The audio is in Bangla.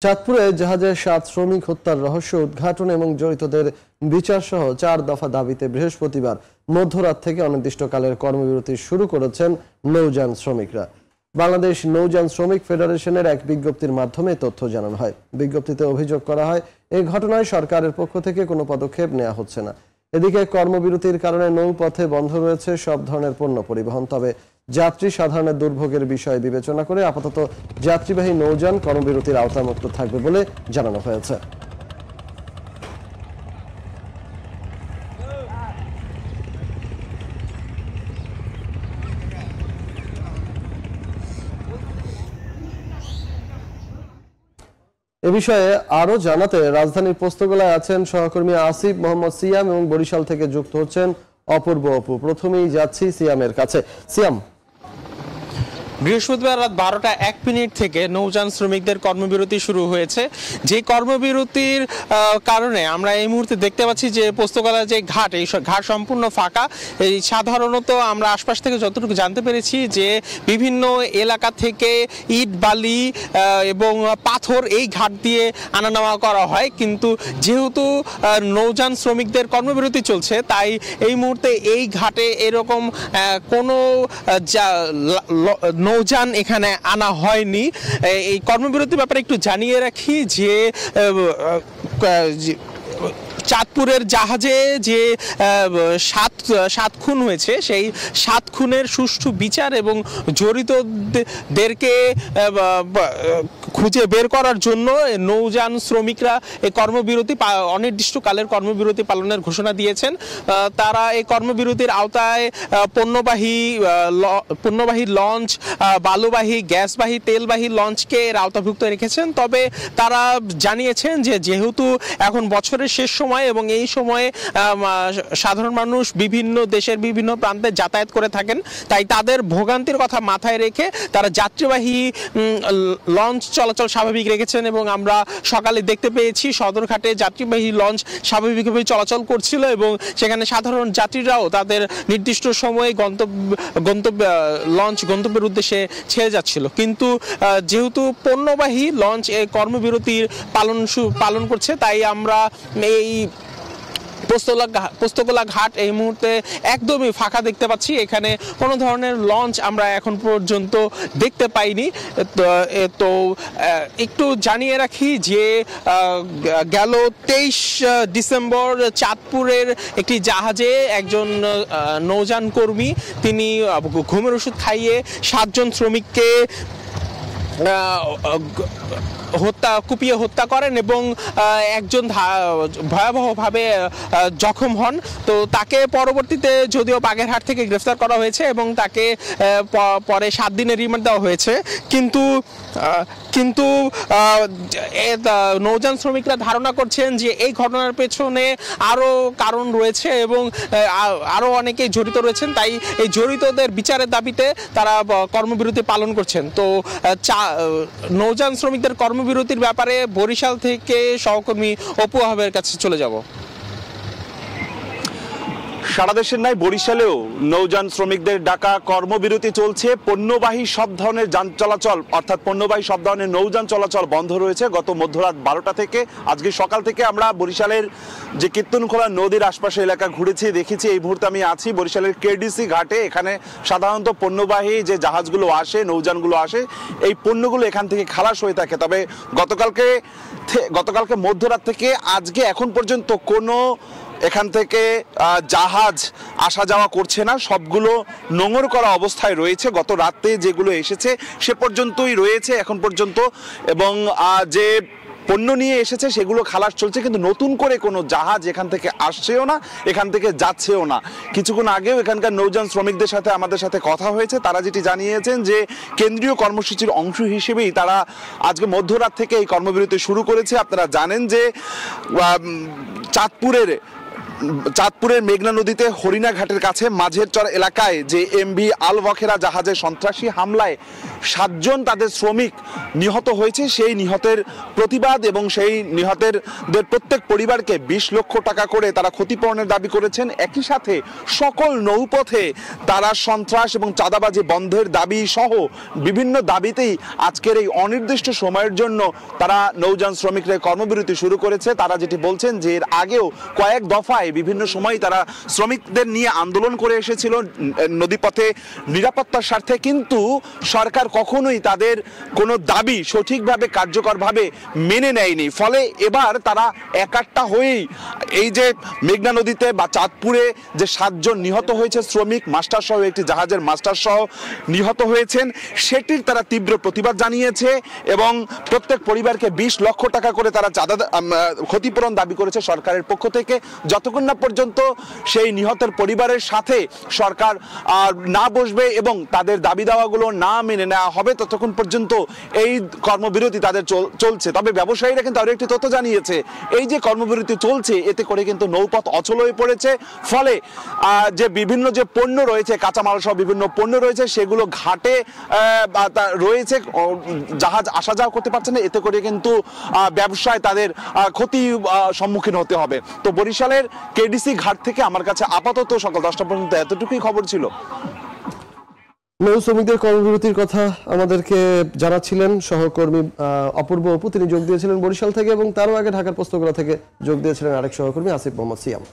চাঁদপুরে জাহাজের ৭ শ্রমিক হত্যার রহস্য উদ্ঘাটন এবং জড়িতদের বিচার সহ ৪ দফা দাবিতে বৃহস্পতিবার মধ্যরাত থেকে অনির্দিষ্টকালের কর্মবিরতি শুরু করেছেন নৌযান শ্রমিকরা। বাংলাদেশ নৌযান শ্রমিক ফেডারেশনের এক বিজ্ঞপ্তির মাধ্যমে তথ্য জানানো হয়। বিজ্ঞপ্তিতে অভিযোগ করা হয়, এই ঘটনায় সরকারের পক্ষ থেকে কোনো পদক্ষেপ নেওয়া হচ্ছে না। এদিকে কর্মবিরতির কারণে নৌপথে বন্ধ রয়েছে সব ধরনের পণ্য পরিবহন। তবে যাত্রী সাধারণের দুর্ভোগের বিষয় বিবেচনা করে আপাতত যাত্রীবাহী নৌযান কর্মবিরতির আওতামুক্ত থাকবে বলে জানানো হয়েছে। এ বিষয়ে আরো জানাতে রাজধানীর পোস্তগোলায় আছেন সহকর্মী আসিফ মোহাম্মদ সিয়াম এবং বরিশাল থেকে যুক্ত হচ্ছেন অপূর্ব অপু। প্রথমেই যাচ্ছি সিয়ামের কাছে। সিয়াম, বৃহস্পতিবার রাত 12টা 1 মিনিট থেকে নৌযান শ্রমিকদের কর্মবিরতি শুরু হয়েছে। যে কর্মবিরতির কারণে আমরা এই মুহূর্তে দেখতে পাচ্ছি যে পোস্তগোলা যে ঘাট, এই ঘাট সম্পূর্ণ ফাঁকা। এই সাধারণত আমরা আশপাশ থেকে যতটুকু জানতে পেরেছি যে বিভিন্ন এলাকা থেকে ইট বালি এবং পাথর এই ঘাট দিয়ে আনা নেওয়া করা হয়, কিন্তু যেহেতু নৌযান শ্রমিকদের কর্মবিরতি চলছে তাই এই মুহূর্তে এই ঘাটে এরকম কোনো নৌযান এখানে আনা হয়নি। এই কর্মবিরতির ব্যাপারে একটু জানিয়ে রাখি যে চাঁদপুরের জাহাজে যে 7 খুন হয়েছে, সেই 7 খুনের সুষ্ঠু বিচার এবং জড়িতদেরকে খুঁজে বের করার জন্য নৌযান শ্রমিকরা এই কর্মবিরতি অনির্দিষ্টকালের কর্মবিরতি পালনের ঘোষণা দিয়েছেন। তারা এই কর্মবিরতির আওতায় পণ্যবাহী লঞ্চ, বালুবাহী, গ্যাসবাহী, তেলবাহী লঞ্চকে এর আওতাভুক্ত রেখেছেন। তবে তারা জানিয়েছেন যে যেহেতু এখন বছরের শেষ সময় এবং এই সময়ে সাধারণ মানুষ বিভিন্ন দেশের বিভিন্ন প্রান্তে যাতায়াত করে থাকেন, তাই তাদের ভোগান্তির কথা মাথায় রেখে তারা যাত্রীবাহী লঞ্চ চলাচল স্বাভাবিক রেখেছেন। এবং আমরা সকালে দেখতে পেয়েছি সদরঘাটে যাত্রীবাহী লঞ্চ স্বাভাবিকভাবে চলাচল করছিল এবং সেখানে সাধারণ যাত্রীরাও তাদের নির্দিষ্ট সময়ে গন্তব্যের উদ্দেশ্যে ছেড়ে যাচ্ছিল। কিন্তু যেহেতু পণ্যবাহী লঞ্চ এই কর্মবিরতির পালন করছে, তাই আমরা এই পোস্তগোলা ঘাট এই মুহূর্তে একদমই ফাঁকা দেখতে পাচ্ছি। এখানে কোনো ধরনের লঞ্চ আমরা এখন পর্যন্ত দেখতে পাইনি। তো একটু জানিয়ে রাখি যে গেল 23 ডিসেম্বর চাঁদপুরের একটি জাহাজে একজন নৌযান কর্মী তিনি ঘুমের ওষুধ খাইয়ে 7 জন শ্রমিককে কুপিয়ে হত্যা করেন এবং একজন ভয়াবহভাবে জখম হন। তো তাকে পরবর্তীতে যদিও বাগেরহাট থেকে গ্রেফতার করা হয়েছে এবং তাকে পরে 7 দিনের রিমান্ড দেওয়া হয়েছে, কিন্তু নৌযান শ্রমিকরা ধারণা করছেন যে এই ঘটনার পেছনে আরও কারণ রয়েছে এবং আরও অনেকে জড়িত রয়েছেন। তাই এই জড়িতদের বিচারের দাবিতে তারা কর্মবিরতি পালন করছেন। তো নৌযান শ্রমিকদের কর্মবিরতির ব্যাপারে বরিশাল থেকে সহকর্মী অপু আহমেদের কাছে চলে যাব। সারা দেশের নাই বরিশালেও নৌযান শ্রমিকদের ডাকা কর্মবিরতি চলছে। পণ্যবাহী সব ধরনের যান চলাচল অর্থাৎ পণ্যবাহী সব ধরনের নৌযান চলাচল বন্ধ রয়েছে গত মধ্যরাত 12টা থেকে। আজকে সকাল থেকে আমরা বরিশালের যে কীর্তনখোলা নদীর আশপাশে এলাকা ঘুরেছি, দেখেছি। এই মুহূর্তে আমি আছি বরিশালের কেডিসি ঘাটে। এখানে সাধারণত পণ্যবাহী যে জাহাজগুলো আসে, নৌযানগুলো আসে, এই পণ্যগুলো এখান থেকে খালাস হয়ে থাকে। তবে গতকালকে মধ্যরাত থেকে আজকে এখন পর্যন্ত কোনো এখান থেকে জাহাজ আসা যাওয়া করছে না। সবগুলো নোঙর করা অবস্থায় রয়েছে। গত রাতে যেগুলো এসেছে সে পর্যন্তই রয়েছে এখন পর্যন্ত, এবং যে পণ্য নিয়ে এসেছে সেগুলো খালাস চলছে, কিন্তু নতুন করে কোনো জাহাজ এখান থেকে আসছেও না, এখান থেকে যাচ্ছেও না। কিছুক্ষণ আগেও এখানকার নৌযান শ্রমিকদের সাথে আমাদের সাথে কথা হয়েছে। তারা যেটি জানিয়েছেন যে কেন্দ্রীয় কর্মসূচির অংশ হিসেবেই তারা আজকে মধ্যরাত থেকে এই কর্মবিরতি শুরু করেছে। আপনারা জানেন যে চাঁদপুরের চাঁদপুরের মেঘনা নদীতে হরিণাঘাটের কাছে মাঝের চর এলাকায় যে এমভি আল ওয়াখেরা জাহাজে সন্ত্রাসী হামলায় 7 জন তাদের শ্রমিক নিহত হয়েছে, সেই নিহতের প্রতিবাদ এবং সেই নিহতদের প্রত্যেক পরিবারকে 20 লক্ষ টাকা করে তারা ক্ষতিপূরণের দাবি করেছেন। একই সাথে সকল নৌপথে তারা সন্ত্রাস এবং চাঁদাবাজি বন্ধের দাবি সহ বিভিন্ন দাবিতেই আজকের এই অনির্দিষ্ট সময়ের জন্য তারা নৌযান শ্রমিকরা কর্মবিরতি শুরু করেছে। তারা যেটি বলছেন যে এর আগেও কয়েক দফায় বিভিন্ন সময় তারা শ্রমিকদের নিয়ে আন্দোলন করে এসেছিল নদীপথে নিরাপত্তার স্বার্থে, কিন্তু সরকার কখনোই তাদের কোনো দাবি সঠিকভাবে কার্যকরভাবে মেনে নেয়নি। ফলে এবার তারা একাট্টা হয়েই এই যে মেঘনা নদীতে বা চাঁদপুরে যে 7 জন নিহত হয়েছে শ্রমিক, মাস্টার সহ একটি জাহাজের মাস্টার সহ নিহত হয়েছেন, সেটির তারা তীব্র প্রতিবাদ জানিয়েছে এবং প্রত্যেক পরিবারকে 20 লক্ষ টাকা করে তারা ক্ষতিপূরণ দাবি করেছে সরকারের পক্ষ থেকে। যতক্ষণ না পর্যন্ত সেই নিহতের পরিবারের সাথে সরকার না বসবে এবং তাদের দাবি দাওয়াগুলো না মেনে নেওয়া হবে, ততক্ষণ পর্যন্ত এই কর্মবিরতি তাদের চলছে। তবে ব্যবসায়ীরা কিন্তু আরো একটি তথ্য জানিয়েছে, এই যে কর্মবিরতি চলছে এতে করে কিন্তু নৌপথ অচল হয়ে পড়েছে। ফলে যে বিভিন্ন যে পণ্য রয়েছে, কাঁচামাল সহ বিভিন্ন পণ্য রয়েছে, সেগুলো ঘাটে রয়েছে, জাহাজ আসা যাওয়া করতে পারছে না। এতে করে কিন্তু ব্যবসায় তাদের ক্ষতি সম্মুখীন হতে হবে। তো বরিশালের কেডিসি ঘাট থেকে আমার কাছে আপাতত সকাল 10টা পর্যন্ত এতটুকুই খবর ছিল। নৌ শ্রমিকদের কর্মবিরতির কথা আমাদেরকে জানাচ্ছিলেন সহকর্মী অপূর্ব অপু, তিনি যোগ দিয়েছিলেন বরিশাল থেকে, এবং তারও আগে ঢাকার পোস্তগোলা থেকে যোগ দিয়েছিলেন আরেক সহকর্মী আসিফ মোহাম্মদ সিয়াম।